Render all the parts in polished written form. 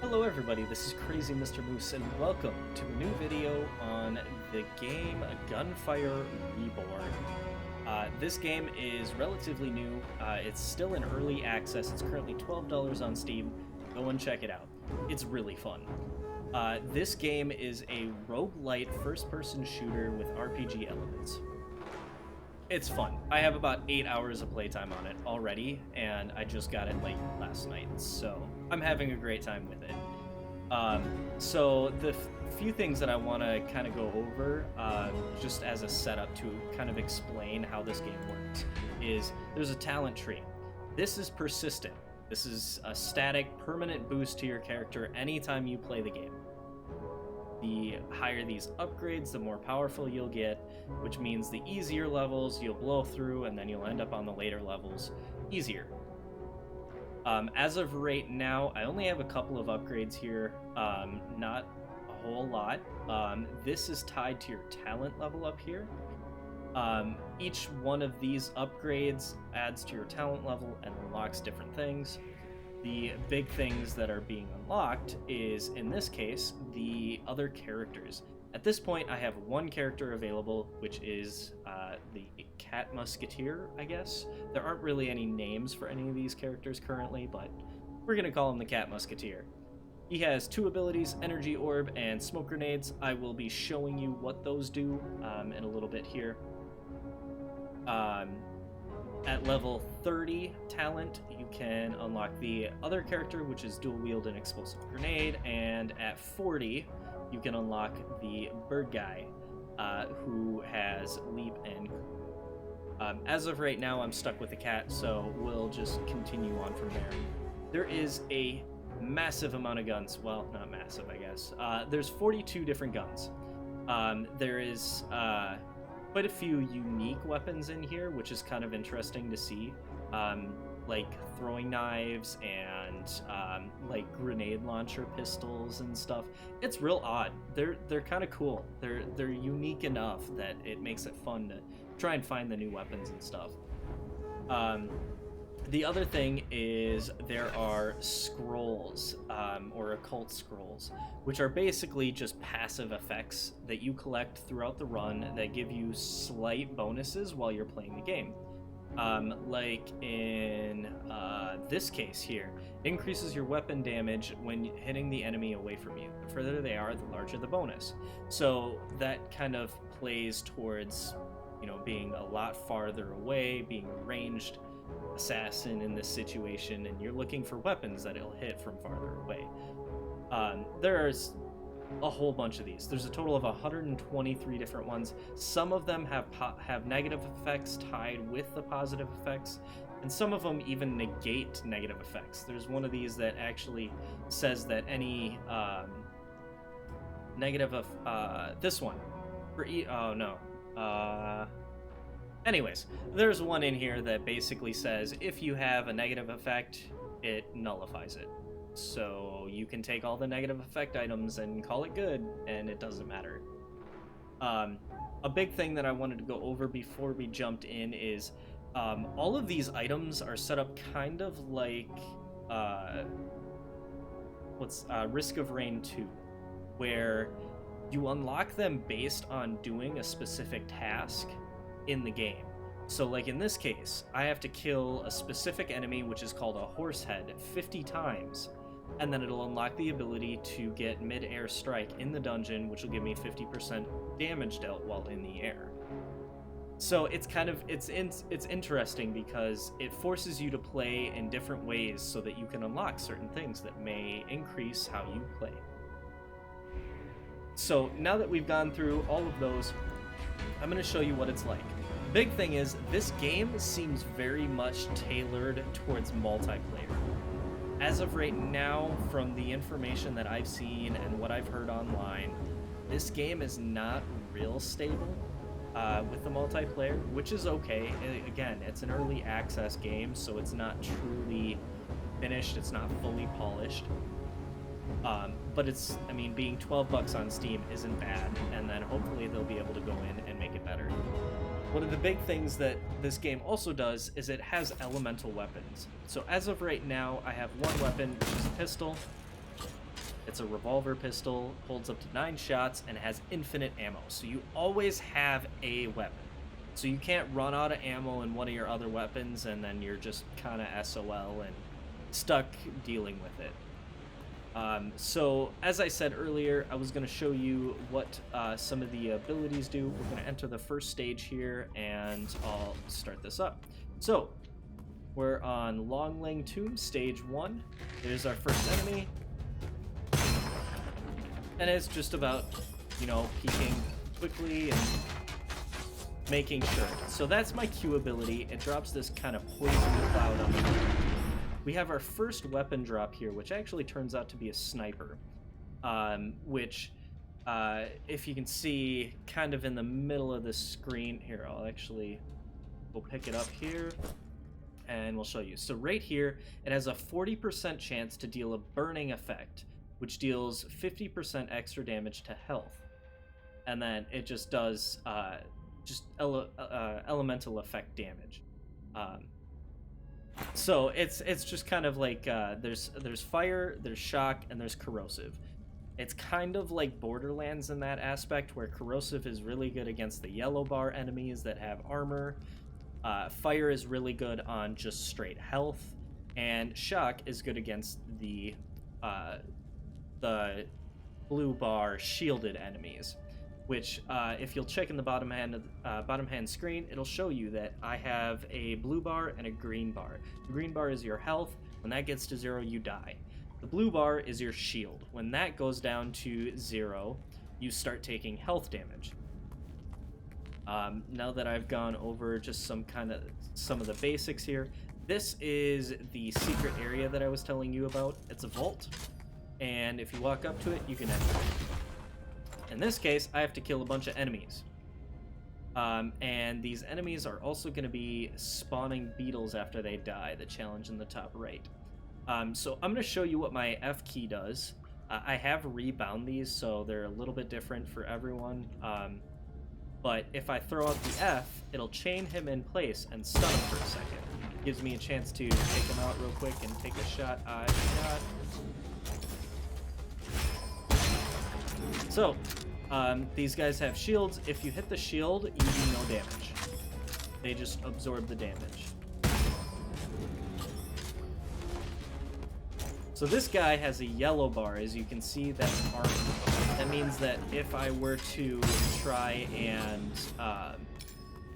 Hello everybody, this is Crazy Mr. Moose and welcome to a new video on the game Gunfire Reborn. This game is relatively new, it's still in early access, it's currently $12 on Steam, go and check it out. It's really fun. This game is a roguelite first-person shooter with RPG elements. It's fun. I have about 8 hours of playtime on it already, and I just got it late last night, so I'm having a great time with it. So the few things that I want to kind of go over, just as a setup to kind of explain how this game works, is there's a talent tree. This is persistent. This is a static, permanent boost to your character anytime you play the game. The higher these upgrades, the more powerful you'll get, which means the easier levels you'll blow through, and then you'll end up on the later levels easier. As of right now, I only have a couple of upgrades here, not a whole lot. This is tied to your talent level up here. Each one of these upgrades adds to your talent level and unlocks different things. The big things that are being unlocked is, in this case, the other characters. At this point, I have one character available, which is the Cat Musketeer, I guess. There aren't really any names for any of these characters currently, but we're going to call him the Cat Musketeer. He has two abilities, Energy Orb and Smoke Grenades. I will be showing you what those do in a little bit here. At level 30 talent, you can unlock the other character, which is Dual Wield and Explosive Grenade, and at 40, you can unlock the Bird Guy, who has Leap and... as of right now, I'm stuck with the cat, so we'll just continue on from there. There is a massive amount of guns. Well, not massive, I guess. There's 42 different guns. There is... quite a few unique weapons in here, which is kind of interesting to see, like throwing knives and like grenade launcher pistols and stuff. It's real odd. They're kind of cool. They're unique enough that it makes it fun to try and find the new weapons and stuff. The other thing is there are scrolls, or occult scrolls, which are basically just passive effects that you collect throughout the run that give you slight bonuses while you're playing the game. Like in this case here, increases your weapon damage when hitting the enemy away from you. The further they are, the larger the bonus. So that kind of plays towards, you know, being a lot farther away, being a ranged assassin in this situation, and you're looking for weapons that it'll hit from farther away. There's a whole bunch of these. There's a total of 123 different ones. Some of them have negative effects tied with the positive effects, and some of them even negate negative effects. There's one of these that actually says that any negative of this one for oh no. Anyways, there's one in here that basically says if you have a negative effect, it nullifies it. So you can take all the negative effect items and call it good, and it doesn't matter. A big thing that I wanted to go over before we jumped in is all of these items are set up kind of like Risk of Rain 2, where you unlock them based on doing a specific task in the game. So like in this case, I have to kill a specific enemy, which is called a horse head, 50 times, and then it'll unlock the ability to get mid-air strike in the dungeon, which will give me 50% damage dealt while in the air. So it's kind of it's interesting because it forces you to play in different ways so that you can unlock certain things that may increase how you play. So now that we've gone through all of those, I'm going to show you what it's like. Big thing is, this game seems very much tailored towards multiplayer. As of right now, from the information that I've seen and what I've heard online, this game is not real stable with the multiplayer, which is okay. Again, it's an early access game, so it's not truly finished, it's not fully polished. But it's, I mean, being $12 on Steam isn't bad, and then hopefully they'll be able to go in and make it better. One of the big things that this game also does is it has elemental weapons. So as of right now, I have one weapon, which is a pistol. It's a revolver pistol, holds up to 9 shots, and has infinite ammo. So you always have a weapon. So you can't run out of ammo in one of your other weapons and then you're just kind of SOL and stuck dealing with it. So as I said earlier, I was going to show you what some of the abilities do. We're going to enter the first stage here and I'll start this up. So we're on Longling Tomb, stage 1. There's our first enemy. And it's just about, you know, peeking quickly and making sure. So that's my Q ability. It drops this kind of poison cloud on the ground. We have our first weapon drop here, which actually turns out to be a sniper, which, if you can see, kind of in the middle of the screen. Here, we'll pick it up here, and we'll show you. So right here, it has a 40% chance to deal a burning effect, which deals 50% extra damage to health. And then it just does elemental effect damage. So it's just kind of like there's fire, there's shock, and there's corrosive. It's kind of like Borderlands in that aspect, where corrosive is really good against the yellow bar enemies that have armor. Fire is really good on just straight health, and shock is good against the blue bar shielded enemies. Which, if you'll check in the bottom hand screen, it'll show you that I have a blue bar and a green bar. The green bar is your health. When that gets to 0, you die. The blue bar is your shield. When that goes down to 0, you start taking health damage. Now that I've gone over just some of the basics here, this is the secret area that I was telling you about. It's a vault, and if you walk up to it, you can enter it. In this case, I have to kill a bunch of enemies. And these enemies are also going to be spawning beetles after they die, the challenge in the top right. So I'm going to show you what my F key does. I have rebound these, so they're a little bit different for everyone. But if I throw out the F, it'll chain him in place and stun him for a second. Gives me a chance to take him out real quick and take a shot. So, these guys have shields. If you hit the shield, you do no damage. They just absorb the damage. So this guy has a yellow bar, as you can see, that's armor. That means that if I were to try and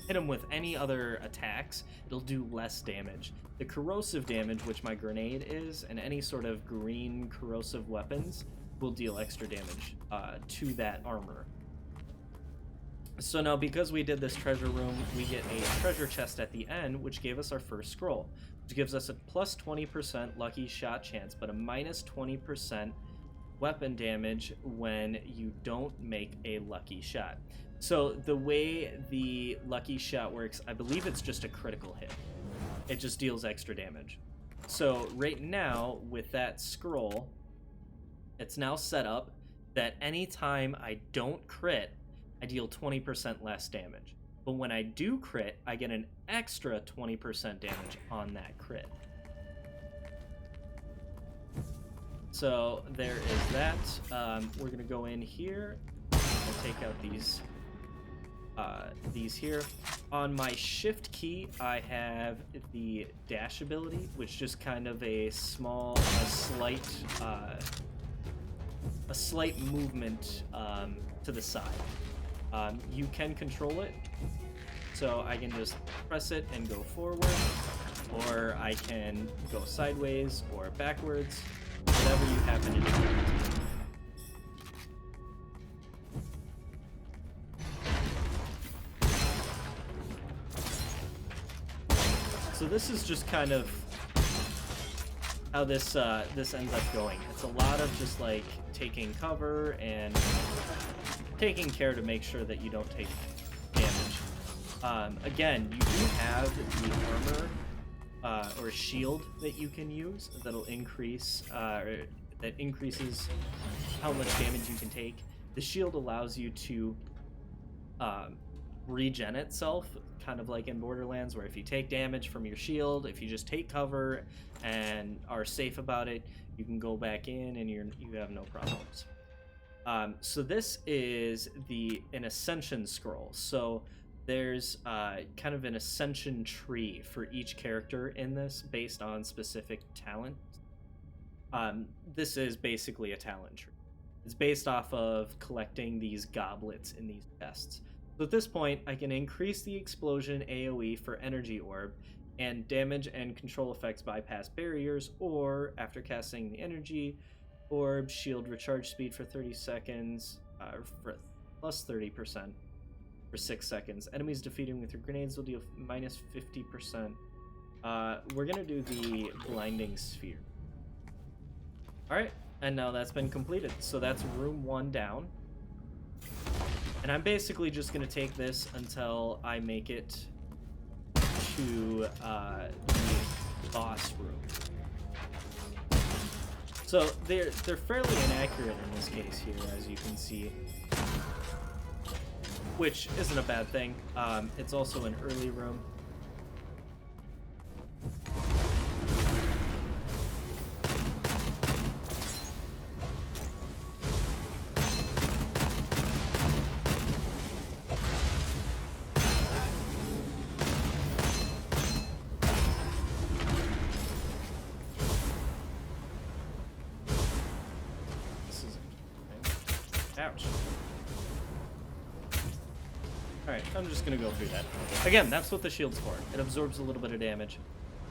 hit him with any other attacks, it'll do less damage. The corrosive damage, which my grenade is, and any sort of green corrosive weapons, will deal extra damage to that armor. So now, because we did this treasure room, we get a treasure chest at the end, which gave us our first scroll, which gives us a plus 20% lucky shot chance, but a minus 20% weapon damage when you don't make a lucky shot. So the way the lucky shot works, I believe it's just a critical hit. It just deals extra damage. So right now, with that scroll, it's now set up that anytime I don't crit, I deal 20% less damage. But when I do crit, I get an extra 20% damage on that crit. So there is that. We're going to go in here and take out these here. On my shift key, I have the dash ability, which just kind of a slight movement to the side. You can control it, so I can just press it and go forward, or I can go sideways or backwards, whatever you happen to do. So this is just kind of how this ends up going. It's a lot of just like taking cover and taking care to make sure that you don't take damage. Again, you do have the armor or shield that you can use that'll increase that increases how much damage you can take. The shield allows you to regen itself, kind of like in Borderlands, where if you take damage from your shield, if you just take cover and are safe about it, You can go back in and you have no problems. So this is an ascension scroll. So there's kind of an ascension tree for each character in this based on specific talent. This is basically a talent tree. It's based off of collecting these goblets in these chests. So at this point, I can increase the explosion AoE for energy orb, and damage and control effects bypass barriers, or after casting the energy orb, shield recharge speed for 30 seconds, for plus 30% for 6 seconds. Enemies defeated with your grenades will deal minus 50%. We're gonna do the blinding sphere. Alright, and now that's been completed. So that's room 1 down. And I'm basically just gonna take this until I make it to the boss room. So they're fairly inaccurate in this case here, as you can see, which isn't a bad thing. It's also an early room. Ouch. Alright, I'm just gonna go through that. Again, that's what the shield's for. It absorbs a little bit of damage.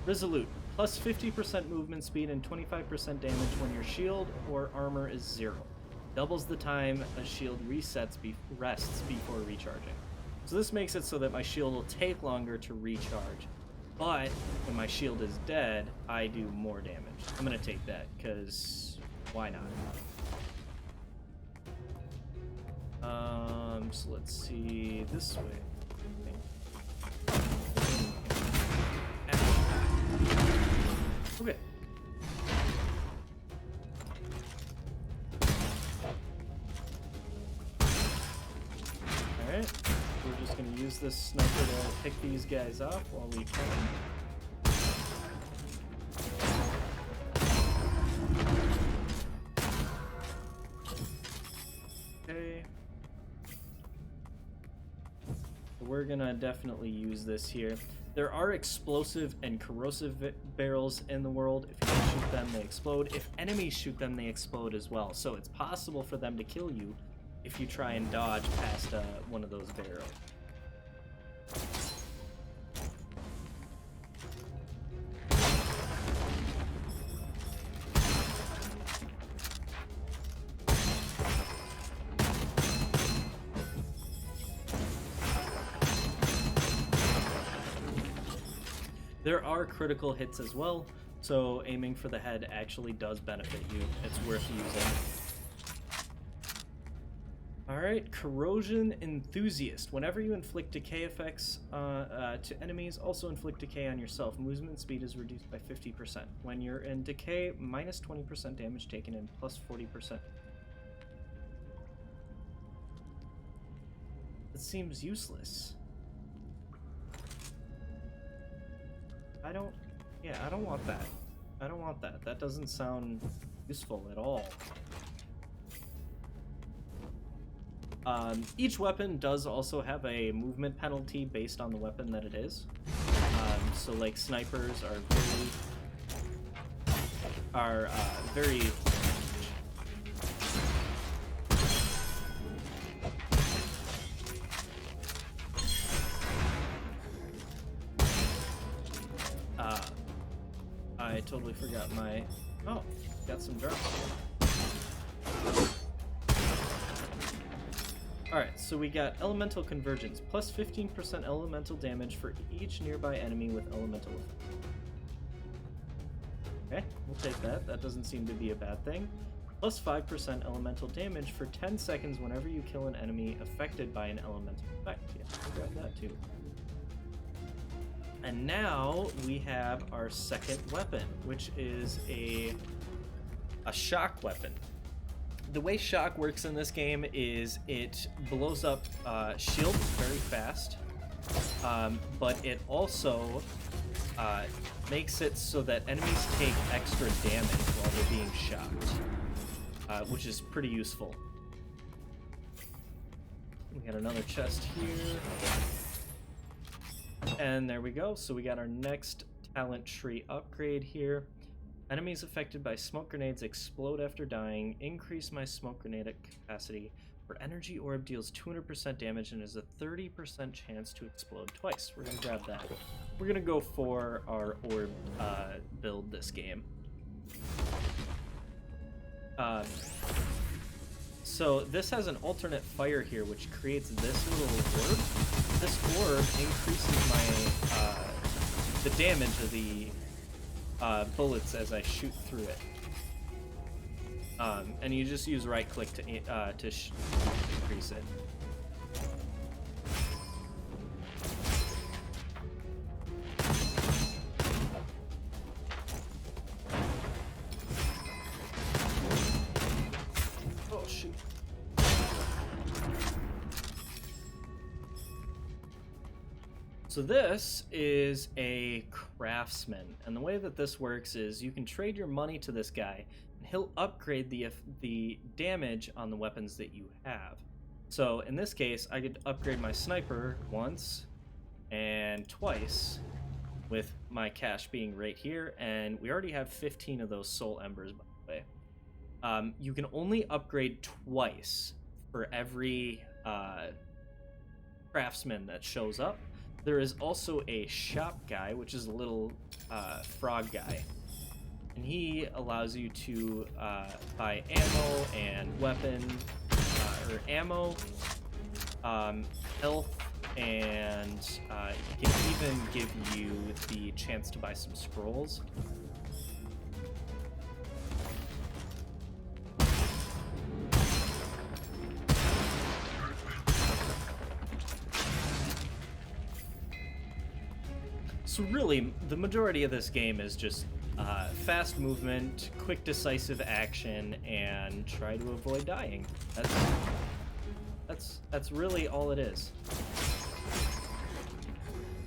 Resolute. Plus 50% movement speed and 25% damage when your shield or armor is 0. Doubles the time a shield rests before recharging. So this makes it so that my shield will take longer to recharge. But when my shield is dead, I do more damage. I'm gonna take that, because why not? So let's see, this way. Okay. Alright, we're just gonna use this sniper to pick these guys off while we can. We're gonna definitely use this here. There are explosive and corrosive barrels in the world. If you shoot them, they explode. If enemies shoot them, they explode as well. So it's possible for them to kill you if you try and dodge past one of those barrels. There are critical hits as well, so aiming for the head actually does benefit you. It's worth using. Alright, Corrosion Enthusiast. Whenever you inflict decay effects to enemies, also inflict decay on yourself. Movement speed is reduced by 50%. When you're in decay, minus 20% damage taken and plus 40%. It seems useless. I don't want that. I don't want that. That doesn't sound useful at all. Each weapon does also have a movement penalty based on the weapon that it is. So like snipers are very I totally forgot my... Oh, got some drops here. Alright, so we got Elemental Convergence. Plus 15% elemental damage for each nearby enemy with elemental effect. Okay, we'll take that. That doesn't seem to be a bad thing. Plus 5% elemental damage for 10 seconds whenever you kill an enemy affected by an elemental effect. Yeah, we'll grab that too. And now we have our second weapon, which is a shock weapon. The way shock works in this game is it blows up shields very fast, but it also makes it so that enemies take extra damage while they're being shot, which is pretty useful. We got another chest here. And there we go. So we got our next talent tree upgrade here. Enemies affected by smoke grenades explode after dying. Increase my smoke grenade capacity. For energy orb deals 200% damage and has a 30% chance to explode twice. We're going to grab that. We're going to go for our orb build this game. So this has an alternate fire here, which creates this little orb. This orb increases my the damage of the bullets as I shoot through it. And you just use right click to increase it. Oh shoot. So this is a craftsman, and the way that this works is you can trade your money to this guy, and he'll upgrade the damage on the weapons that you have. So in this case, I could upgrade my sniper once and twice, with my cash being right here, and we already have 15 of those soul embers, by the way. You can only upgrade twice for every craftsman that shows up. There is also a shop guy, which is a little frog guy. And he allows you to buy ammo and weapon, or ammo, health, and he can even give you the chance to buy some scrolls. So really, the majority of this game is just fast movement, quick decisive action, and try to avoid dying. That's really all it is.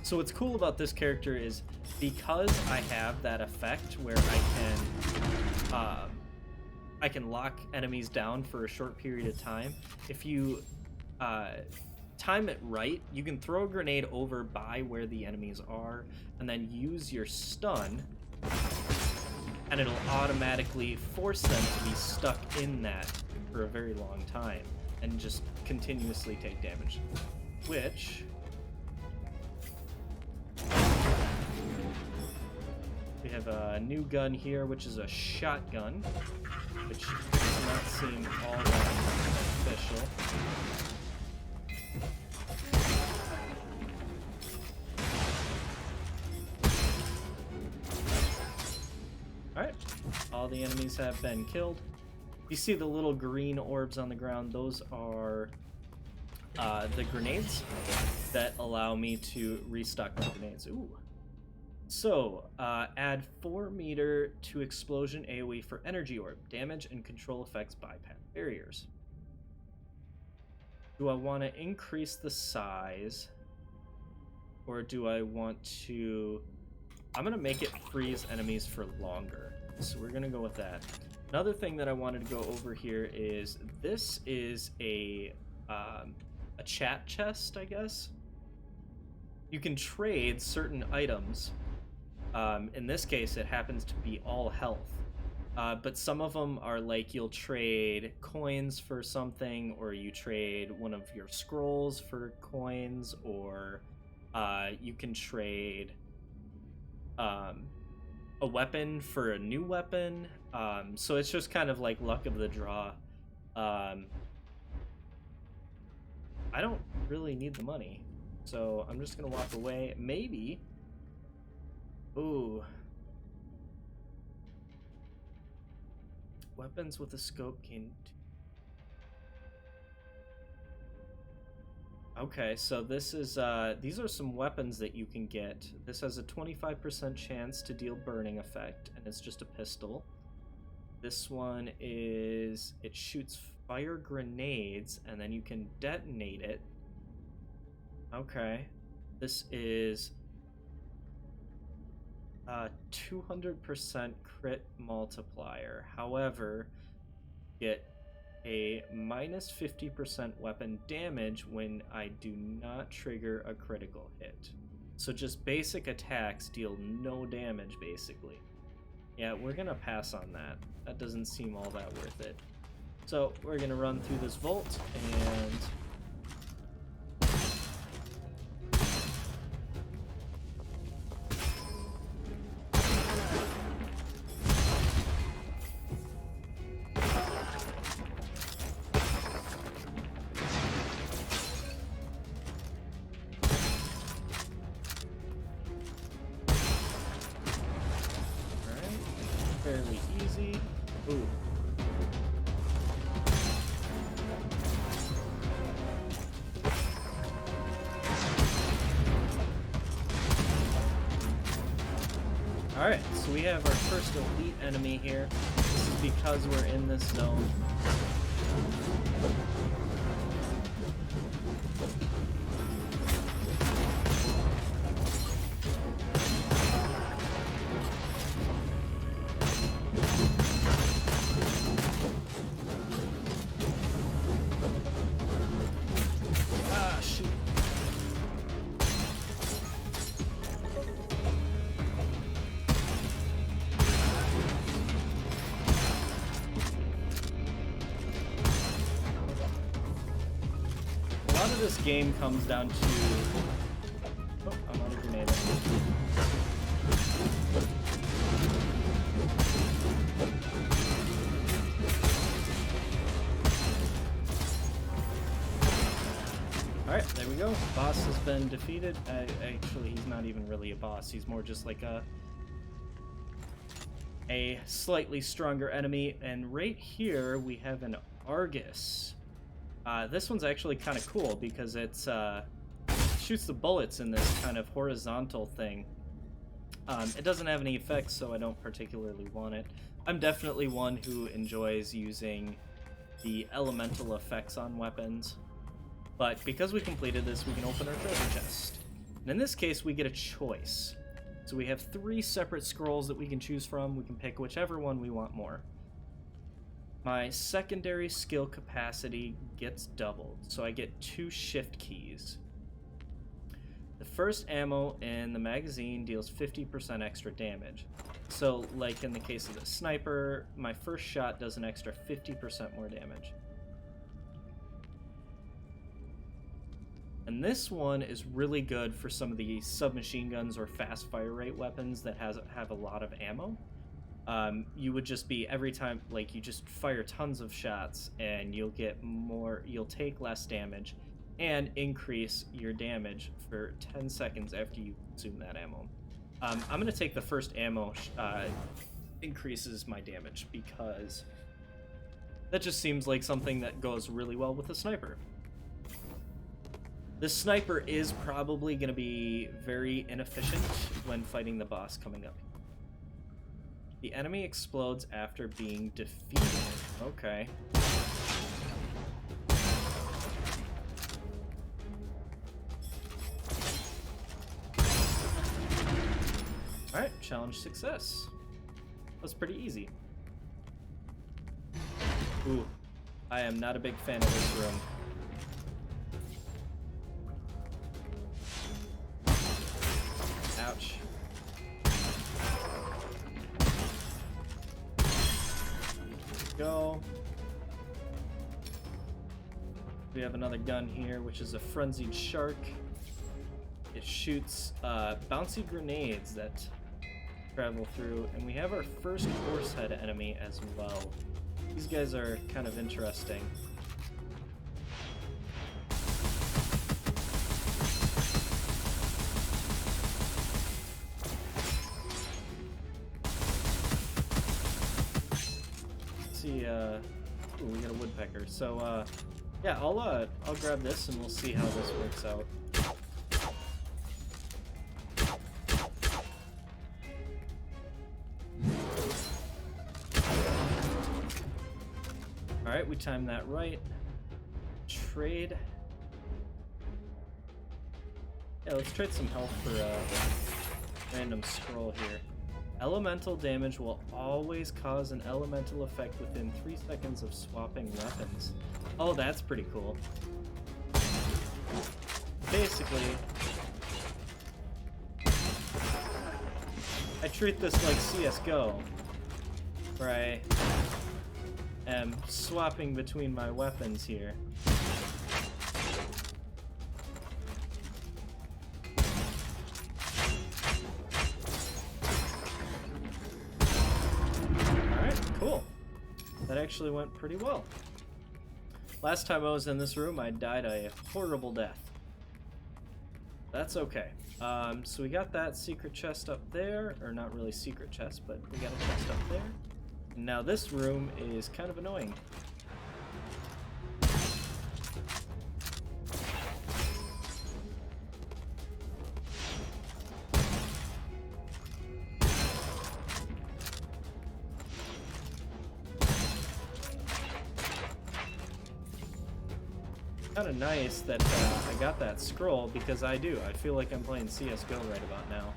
So what's cool about this character is because I have that effect where I can lock enemies down for a short period of time. If you time it right, you can throw a grenade over by where the enemies are and then use your stun, and it'll automatically force them to be stuck in that for a very long time and just continuously take damage. Which we have a new gun here, which is a shotgun, which does not seem all that official. Alright, all the enemies have been killed. You see the little green orbs on the ground, those are the grenades that allow me to restock my grenades. Ooh. So, add 4 meter to explosion AoE for energy orb. Damage and control effects bypass barriers. Do I want to increase the size? Or do I want to... I'm going to make it freeze enemies for longer. So we're going to go with that. Another thing that I wanted to go over here is this is a chat chest, I guess. You can trade certain items. In this case, it happens to be all health. But some of them are like you'll trade coins for something, or you trade one of your scrolls for coins, or you can trade a weapon for a new weapon. So it's just kind of like luck of the draw. I don't really need the money, so I'm just gonna walk away. Maybe. Ooh. Weapons with a scope gain. Okay, so this is these are some weapons that you can get. This has a 25% chance to deal burning effect, and it's just a pistol. This one is, it shoots fire grenades, and then you can detonate it. Okay. This is 200% crit multiplier. However, get a minus 50% weapon damage when I do not trigger a critical hit. So just basic attacks deal no damage, basically. Yeah, we're gonna pass on that. That doesn't seem all that worth it. So we're gonna run through this vault and... fairly easy. Ooh. Alright, so we have our first elite enemy here. This is because we're in this zone. This game comes down to... Oh, I'm on a grenade. Alright, there we go. Boss has been defeated. Actually, he's not even really a boss. He's more just like a slightly stronger enemy. And right here, we have an Argus. This one's actually kind of cool because it's shoots the bullets in this kind of horizontal thing. It doesn't have any effects, so I don't particularly want it. I'm definitely one who enjoys using the elemental effects on weapons. But because we completed this, we can open our treasure chest. And in this case, we get a choice. So we have 3 separate scrolls that we can choose from. We can pick whichever one we want more. My secondary skill capacity gets doubled, so I get 2 shift keys. The first ammo in the magazine deals 50% extra damage. So, like in the case of the sniper, my first shot does an extra 50% more damage. And this one is really good for some of the submachine guns or fast fire rate weapons that have a lot of ammo. You would just be, every time, like, you just fire tons of shots and you'll get more, you'll take less damage and increase your damage for 10 seconds after you consume that ammo. I'm going to take the first ammo increases my damage because that just seems like something that goes really well with a sniper. The sniper is probably going to be very inefficient when fighting the boss coming up. The enemy explodes after being defeated. Okay. Alright, challenge success. That's pretty easy. Ooh, I am not a big fan of this room. Ouch. Go. We have another gun here, which is a frenzied shark. It shoots bouncy grenades that travel through, and we have our first horsehead enemy as well. These guys are kind of interesting. See, ooh, we got a woodpecker. So, yeah, I'll grab this and we'll see how this works out. Alright, we timed that right. Trade. Yeah, let's trade some health for a random scroll here. Elemental damage will always cause an elemental effect within 3 seconds of swapping weapons. Oh, that's pretty cool. Basically, I treat this like CSGO, where I am swapping between my weapons here. Alright, cool. That actually went pretty well. Last time I was in this room, I died a horrible death. That's okay. So we got that secret chest up there, or not really secret chest, but we got a chest up there. And now this room is kind of annoying. Kind of nice that I got that scroll, because I feel like I'm playing CSGO right about now.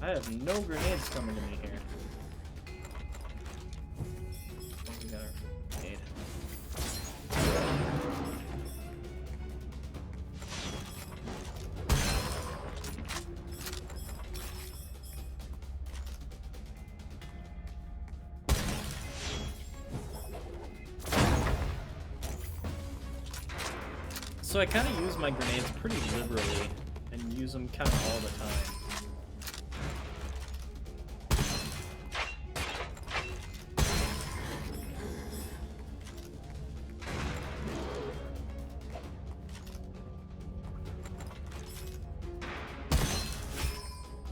I have no grenades coming to me here. Oh, we got our grenade. So I kind of use my grenades pretty liberally and use them kind of all the time.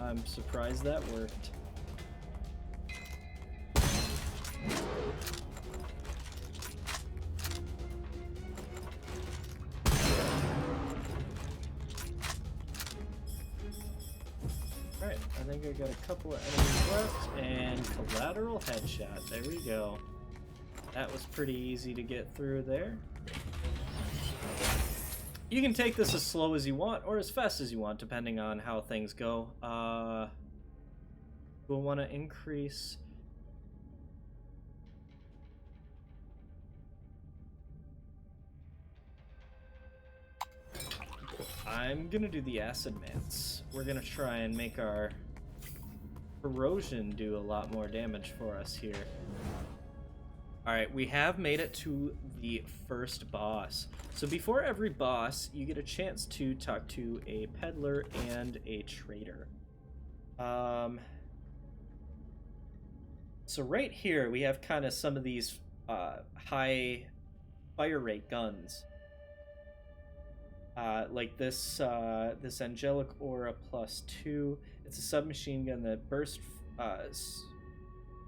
I'm surprised that worked. Alright, I think I got a couple of enemies left, and collateral headshot. There we go. That was pretty easy to get through there. You can take this as slow as you want, or as fast as you want, depending on how things go. We'll want to increase... I'm gonna do the acid mats. We're gonna try and make our corrosion do a lot more damage for us here. Alright, we have made it to the first boss. So before every boss, you get a chance to talk to a peddler and a trader. So right here, we have kind of some of these high fire rate guns. Like this this Angelic Aura +2. It's a submachine gun that bursts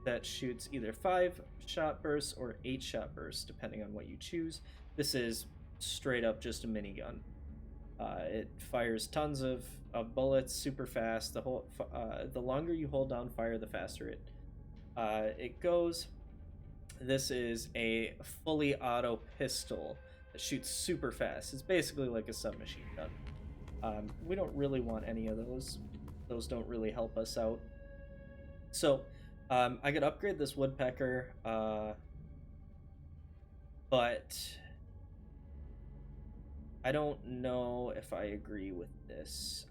that shoots either 5-shot bursts or 8-shot bursts, depending on what you choose. This is straight up just a minigun. It fires tons of bullets super fast. The longer you hold down fire, the faster it goes. This is a fully auto pistol that shoots super fast. It's basically like a submachine gun. We don't really want any of those. Those don't really help us out. So I could upgrade this woodpecker, but I don't know if I agree with this.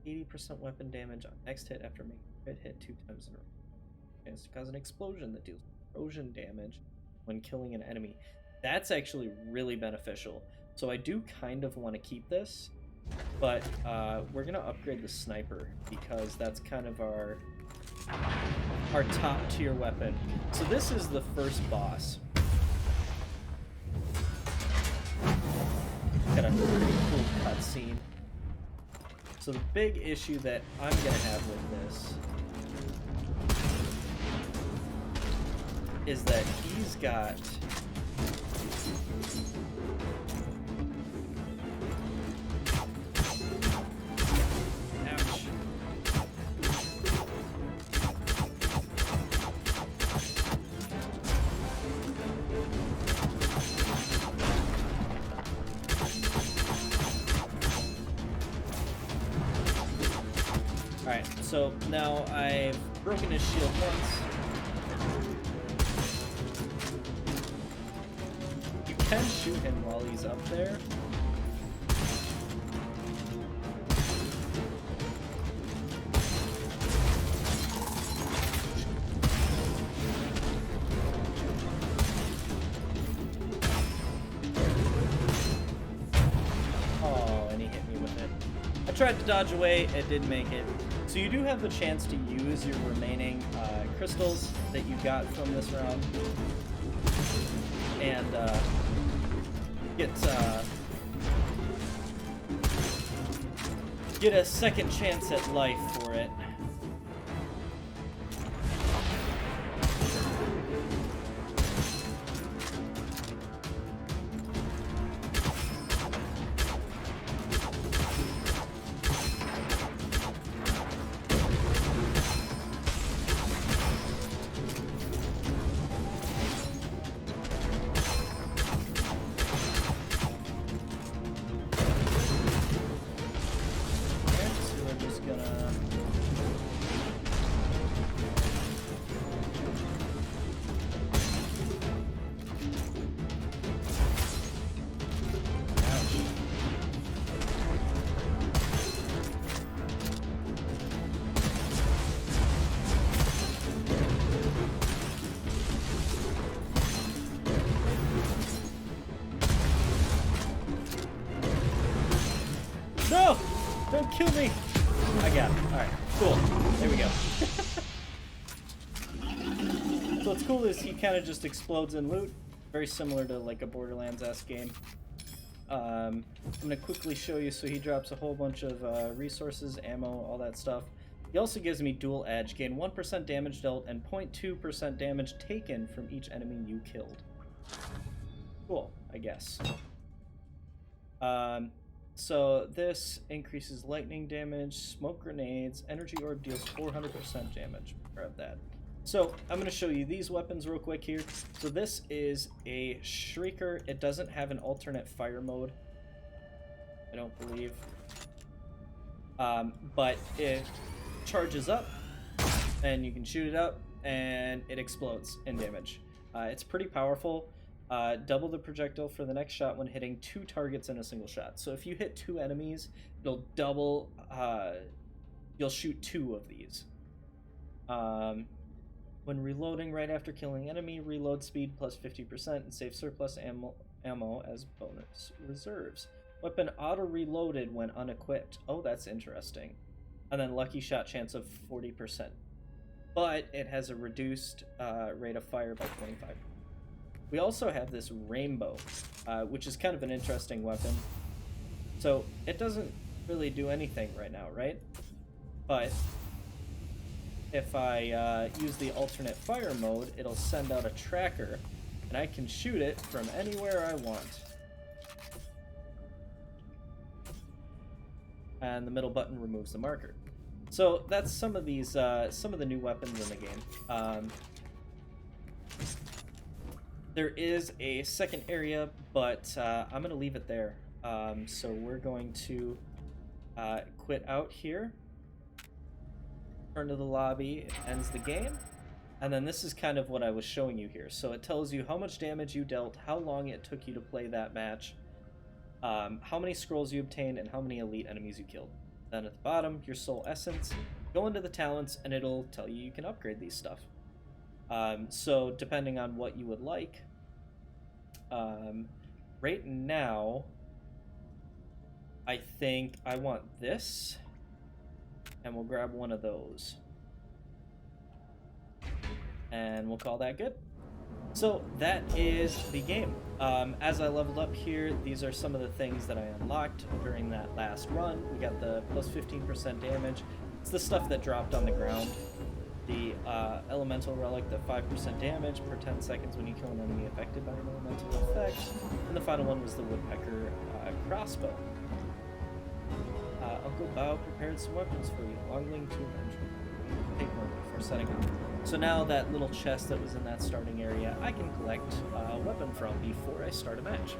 80% weapon damage on next hit after making a crit hit 2 times in a row. Chance to cause an explosion that deals corrosion damage when killing an enemy. That's actually really beneficial. So I do kind of want to keep this, but we're gonna upgrade the sniper because that's kind of our top tier weapon. So this is the first boss. Got a pretty cool cutscene. So the big issue that I'm gonna have with this is that he's got Alright, so now I've broken his shield once. You can shoot him while he's up there. Oh, and he hit me with it. I tried to dodge away, it didn't make it. So you do have the chance to use your remaining crystals that you got from this round and get a second chance at life for it. No! Don't kill me! I got it. Alright, cool. There we go. So what's cool is he kind of just explodes in loot. Very similar to like a Borderlands-esque game. I'm going to quickly show you. So he drops a whole bunch of resources, ammo, all that stuff. He also gives me dual edge. Gain 1% damage dealt and 0.2% damage taken from each enemy you killed. Cool, I guess. So this increases lightning damage, smoke grenades, energy orb deals 400% damage. Grab that. So I'm going to show you these weapons real quick here. So this is a Shrieker. It doesn't have an alternate fire mode, I don't believe. But it charges up, and you can shoot it up, and it explodes in damage. It's pretty powerful. Double the projectile for the next shot when hitting 2 targets in a single shot. So if you hit 2 enemies, it'll double, you'll shoot 2 of these. When reloading right after killing enemy, reload speed plus 50% and save surplus ammo as bonus reserves. Weapon auto-reloaded when unequipped. Oh, that's interesting. And then lucky shot chance of 40%. But it has a reduced rate of fire by 25%. We also have this rainbow, which is kind of an interesting weapon. So it doesn't really do anything right now, right? But if I use the alternate fire mode, it'll send out a tracker, and I can shoot it from anywhere I want. And the middle button removes the marker. So that's some of these, some of the new weapons in the game. There is a second area, but I'm going to leave it there. So we're going to quit out here. Turn to the lobby, it ends the game. And then this is kind of what I was showing you here. So it tells you how much damage you dealt, how long it took you to play that match, how many scrolls you obtained, and how many elite enemies you killed. Then at the bottom, your soul essence. Go into the talents, and it'll tell you can upgrade these stuff. So depending on what you would like, right now, I think I want this, and we'll grab one of those. And we'll call that good. So that is the game. As I leveled up here, these are some of the things that I unlocked during that last run. We got the plus 15% damage. It's the stuff that dropped on the ground. The elemental relic, the 5% damage per 10 seconds when you kill an enemy affected by an elemental effect. And the final one was the woodpecker crossbow. Uncle Bao prepared some weapons for you. Longling to avenge. Take one before setting up. So now that little chest that was in that starting area, I can collect a weapon from before I start a match.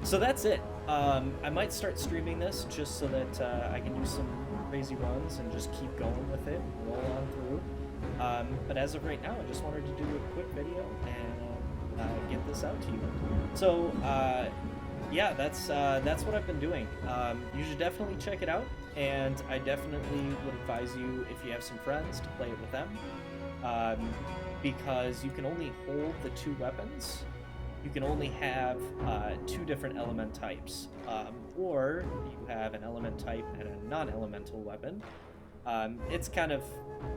So that's it. I might start streaming this just so that I can do some crazy runs and just keep going with it and roll on through. But as of right now, I just wanted to do a quick video and get this out to you. So yeah, that's what I've been doing. You should definitely check it out, and I definitely would advise you, if you have some friends, to play it with them, because you can only hold the 2 weapons. You can only have 2 different element types, or you have an element type and a non-elemental weapon. It's kind of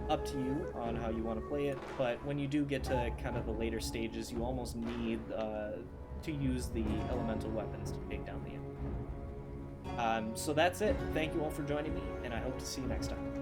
up to you on how you want to play it, but when you do get to kind of the later stages, you almost need to use the elemental weapons to take down the enemy. So that's it. Thank you all for joining me, and I hope to see you next time.